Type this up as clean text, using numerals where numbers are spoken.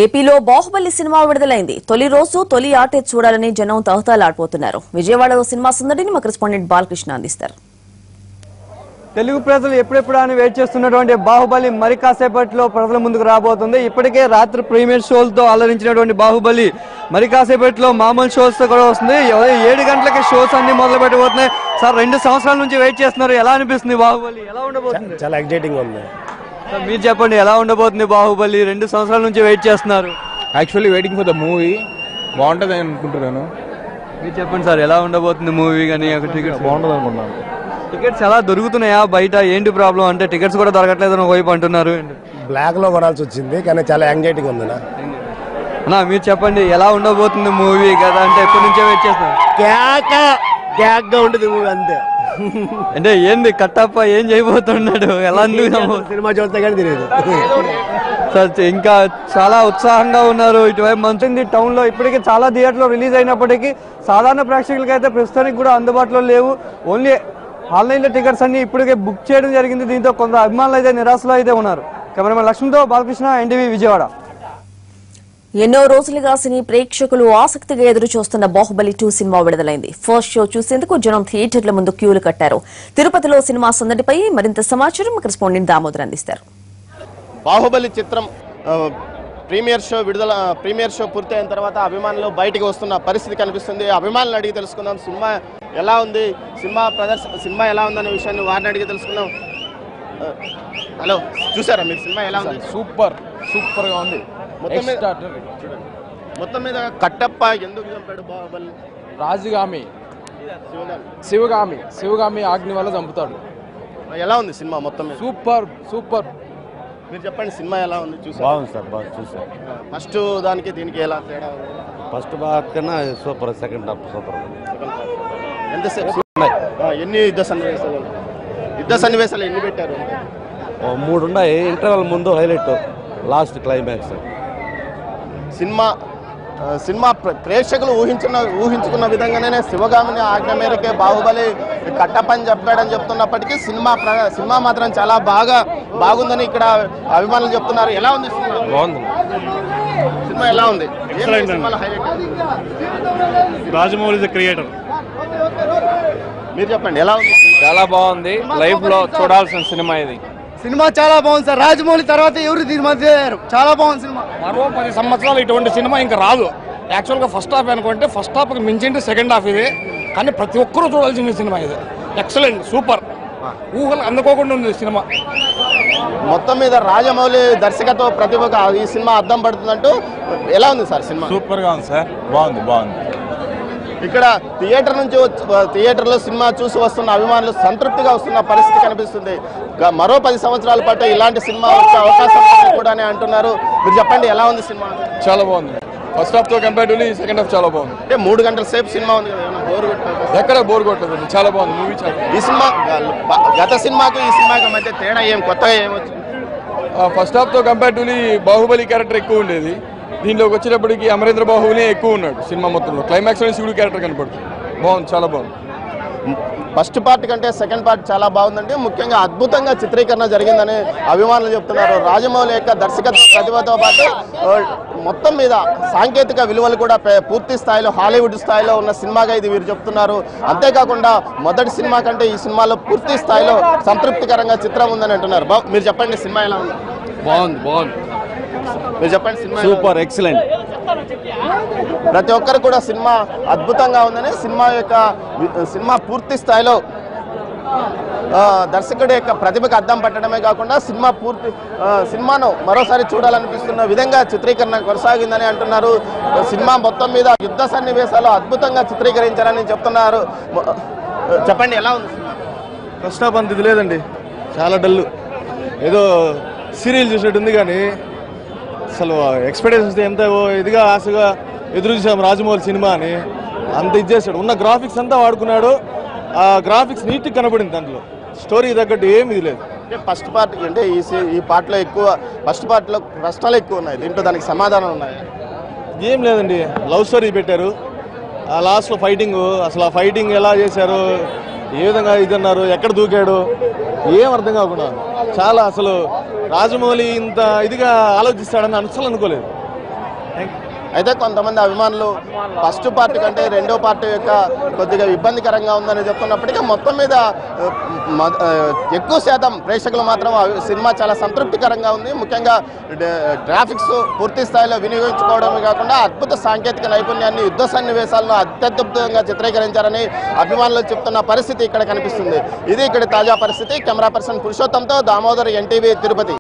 ఏపీలో బాహుబలి సినిమా విడుదలైంది. తొలి రోజు తొలి ఆటే చూడాలని జనం తహతలాడిపోతున్నారు. విజయవాడలో సినిమా సందడిని మా కరెస్పాండెంట్ బాలకృష్ణ అందిస్తారు. తెలుగు ప్రజలు ఎప్పుడెప్పుడు అని వెయిట్ చేస్తున్నటువంటి బాహుబలి మరి కాసేపట్లో ప్రజల ముందుకు రాబోతుంది. ఇప్పటికే రాత్రి ప్రీమియర్ షోలతో అలరించినటువంటి బాహుబలి మరి కాసేపట్లో మామూలు షోస్ తో కూడా వస్తుంది. 7 గంటలకి షోస్ అన్ని మొదలు పెట్టబోతున్నాయి. సార్ 2 సంవత్సరాల నుంచి వెయిట్ చేస్తున్నారు. ఎలా అనిపిస్తుంది బాహుబలి? ఎలా ఉండబోతుంది? చాలా ఎక్సైటింగ్ ఉంది. సార్ మీరు చెప్పండి, ఎలా ఉండబోతుంది బాహుబలి? 2 సంవత్సరాల నుంచి వెయిట్ చేస్తున్నారు. Actually waiting for the movie. బాగుంటుంది అనుకుంటున్నాను. మీరు చెప్పండి సార్, ఎలా ఉండబోతుంది మూవీ? కానీ టికెట్స్ బాగుంటుంది అనుకున్నాను. టికెట్స్ ఎలా దొరుకుతున్నాయా బయట? ఏంటి ప్రాబ్లం? అంటే టికెట్స్ కూడా దొరకట్లేదు అని వైపు అంటున్నారు. బ్లాక్ లో కొనాల్సి వచ్చింది, కానీ చాలా యాంగ్జైటీగా ఉంది. అన్నా మీరు చెప్పండి, ఎలా ఉండబోతుంది మూవీ? కదా అంటే ఎప్పటి నుంచే వెయిట్ చేస్తున్నారు. గా ఉంటుంది మూవీ అంతే. అంటే ఏంది కట్టప్ప ఏం చేయబోతున్నాడు? ఎలా సినిమా చూస్తే కానీ తెలియదు. సార్ ఇంకా చాలా ఉత్సాహంగా ఉన్నారు. ఇటువైపు మంచింది టౌన్ లో ఇప్పటికీ చాలా థియేటర్లో రిలీజ్ అయినప్పటికీ సాధారణ ప్రేక్షకులకి అయితే ప్రస్తుతానికి కూడా అందుబాటులో లేవు. ఓన్లీ ఆన్లైన్లో టికెట్స్ అన్ని ఇప్పటికే బుక్ చేయడం జరిగింది. దీంతో కొంత అభిమానులు అయితే నిరాశలో అయితే ఉన్నారు. కెమెరామెన్ లక్ష్మణ్తో బాలకృష్ణ, ఎన్టీవీ, విజయవాడ. ఎన్నో రోజులుగా సినీ ప్రేక్షకులు ఆసక్తిగా ఎదురు చూస్తున్న బాహుబలి 2 సినిమా విడుదలైంది. ఫస్ట్ షో చూసేందుకు జనం థియేటర్ల ముందు క్యూలు కట్టారు. తిరుపతిలో సినిమా సందడిపై మరింత సమాచారం కరెస్పాండెంట్ దామోదర్ అందిస్తారు. బాహుబలి చిత్రం ప్రీమియర్ షో పూర్తయిన తర్వాత అభిమానులు బయటికి వస్తున్న పరిస్థితి కనిపిస్తుంది. అభిమానులు అడిగి తెలుసుకుందాం సినిమా ఎలా ఉంది, సినిమా ఎలా ఉందనే విషయాన్ని వారిని అడిగి తెలుసుకుందాం. హలో, చూసారా మీరు సినిమా ఎలా ఉంది? సూపర్ గా ఉంది. మొత్తం మీద కట్టప్ప ఎందుకు చంపాడు బాహుబలి? రాజుగామి శివగామి ఆజ్ఞ వల్ల చంపుతాడు. ఎలా ఉంది సినిమా మొత్తం మీద? సూపర్. మీరు చెప్పండి, సినిమా ఎలా ఉంది? బాగుంది సార్, బాగా చూసాను. ఫస్ట్ దానికి దీనికి ఎలా తేడా? ఫస్ట్ పార్ట్ కన్నా సూపర్, సెకండ్ హాఫ్ సూపర్. ఎంతసేపు? ఎన్ని యుద్ధ సన్నివేశాలు ఎన్ని పెట్టారు? 3 ఉన్నాయి. ఇంటర్వెల్ ముందు హైలైట్, లాస్ట్ క్లైమాక్స్. సినిమా ప్రేక్షకులు ఊహించుకున్న విధంగానే శివగామిని ఆజ్ఞ మేరకే బాహుబలి కట్టప్పని చెప్పాడని చెప్తున్నప్పటికీ సినిమా మాత్రం చాలా బాగుందని ఇక్కడ అభిమానులు చెప్తున్నారు. ఎలా ఉంది సినిమా? బాగుంది. సినిమా ఎలా ఉంది? రాజమౌళి క్రియేటర్. మీరు చెప్పండి, ఎలా ఉంది? చాలా బాగుంది. లైఫ్ లో చూడాల్సిన సినిమా ఇది. సినిమా చాలా బాగుంది సార్. రాజమౌళి తర్వాత ఎవరు దీని మధ్య చాలా బాగుంది సినిమా. మరో 10 సంవత్సరాలు ఇటువంటి సినిమా ఇంకా రాదు. యాక్చువల్గా ఫస్ట్ హాఫ్ అనుకుంటే ఫస్ట్ హాఫ్కి మించింది సెకండ్ హాఫ్ ఇది. కానీ ప్రతి ఒక్కరూ చూడాల్సిన సినిమా ఇది. Excellent, super. ఊహలు అందుకోకుండా ఉంది సినిమా. మొత్తం మీద రాజమౌళి దర్శకత్వ ప్రతిభకు ఈ సినిమా అద్దం పడుతుందంటూ ఎలా ఉంది సార్ సినిమా? సూపర్ గా ఉంది సార్. బాగుంది. ఇక్కడ థియేటర్లో సినిమా చూసి వస్తున్న అభిమానులు సంతృప్తిగా వస్తున్న పరిస్థితి కనిపిస్తుంది. మరో 10 సంవత్సరాల పాటు ఇలాంటి సినిమా వచ్చే అవకాశం కూడా అంటున్నారు. మీరు చెప్పండి, ఎలా ఉంది సినిమా? చాలా బాగుంది. ఫస్ట్ హాఫ్ తో కంపేర్టివ్లీ సెకండ్ హాఫ్ చాలా బాగుంది. అంటే 3 గంటల సేపు సినిమా ఉంది కదా, ఎక్కడ బోర్ కొట్టదు. చాలా బాగుంది మూవీ. ఈ సినిమా గత సినిమాకు ఈ సినిమాకి మధ్య తేడా కొత్తగా ఏమొచ్చింది? ఫస్ట్ హాఫ్ తో కంపేర్టివ్లీ బాహుబలి క్యారెక్టర్ ఎక్కువ ఉండేది. దీనిలోకి వచ్చేటప్పటికి అమరేంద్ర బాహుబలి ఎక్కువ ఉన్నాడు సినిమా మొత్తంలో. క్లైమాక్స్ లో శివుడు క్యారెక్టర్ కనపడుతుంది. బాగుంది, చాలా బాగుంది. ఫస్ట్ పార్ట్ కంటే సెకండ్ పార్ట్ చాలా బాగుందంటే ముఖ్యంగా అద్భుతంగా చిత్రీకరణ జరిగిందని అభిమానులు చెప్తున్నారు. రాజమౌళి యొక్క దర్శకత్వ ప్రతిభతో పాటు మొత్తం మీద సాంకేతిక విలువలు కూడా పూర్తి స్థాయిలో హాలీవుడ్ స్థాయిలో ఉన్న సినిమాగా ఇది వీరు చెప్తున్నారు. అంతేకాకుండా మొదటి సినిమా కంటే ఈ సినిమాలో పూర్తి స్థాయిలో సంతృప్తికరంగా చిత్రం ఉందని అంటున్నారు. మీరు చెప్పండి, సినిమా ఎలా ఉంది? బాగుంది. మీరు చెప్పండి, సినిమా సూపర్, ఎక్సలెంట్. ప్రతి ఒక్కరు కూడా సినిమా అద్భుతంగా ఉందని, సినిమా పూర్తి స్థాయిలో దర్శకుడి యొక్క ప్రతిభకు అద్దం పట్టడమే కాకుండా సినిమాను మరోసారి చూడాలనిపిస్తున్న విధంగా చిత్రీకరణ కొనసాగిందని అంటున్నారు. సినిమా మొత్తం మీద యుద్ధ సన్నివేశాలు అద్భుతంగా చిత్రీకరించారని చెప్తున్నారు. చెప్పండి, ఎలా ఉంది? ఫస్ట్ హాఫ్ అంత ఇది లేదండి, చాలా డల్లు. ఏదో సీరియల్ చూసినట్టుంది. కానీ అసలు ఎక్స్పెక్టేషన్స్ ఎంత ఇదిగా ఆశగా ఎదురు చూసాం రాజమౌళి సినిమా అని. అంత ఇది చేశాడు. ఉన్న గ్రాఫిక్స్ అంతా వాడుకున్నాడు. ఆ గ్రాఫిక్స్ నీట్గా కనబడింది. దాంట్లో స్టోరీ తగ్గట్టు ఏమి ఇది లేదు. ఫస్ట్ పార్ట్ అంటే ఈ పార్ట్లో ఫస్ట్ పార్ట్లో ప్రశ్నలు ఎక్కువ ఉన్నాయి. దీంట్లో దానికి సమాధానం ఉన్నాయి? ఏం లేదండి, లవ్ స్టోరీ పెట్టారు. ఆ లాస్ట్లో ఫైటింగ్, అసలు ఆ ఫైటింగ్ ఎలా చేశారు, ఏ విధంగా ఇది అన్నారు, ఎక్కడ దూకాడు, ఏం అర్థం కాకుండా చాలా. అసలు రాజమౌళి ఇంత ఇదిగా ఆలోచిస్తాడని అసలు అనుకోలేదు. అయితే కొంతమంది అభిమానులు ఫస్ట్ పార్ట్ కంటే రెండో పార్ట్ యొక్క కొద్దిగా ఇబ్బందికరంగా ఉందని చెప్తున్నప్పటికీ మొత్తం మీద ఎక్కువ శాతం ప్రేక్షకులు మాత్రం సినిమా చాలా సంతృప్తికరంగా ఉంది. ముఖ్యంగా గ్రాఫిక్స్ పూర్తి స్థాయిలో వినియోగించుకోవడమే కాకుండా అద్భుత సాంకేతిక నైపుణ్యాన్ని యుద్ధ సన్నివేశాలను అత్యద్భుతంగా చిత్రీకరించారని అభిమానులు చెప్తున్న పరిస్థితి ఇక్కడ కనిపిస్తుంది. ఇది ఇక్కడ తాజా పరిస్థితి. కెమెరా పర్సన్ పురుషోత్తంతో దామోదర్, NTV, తిరుపతి.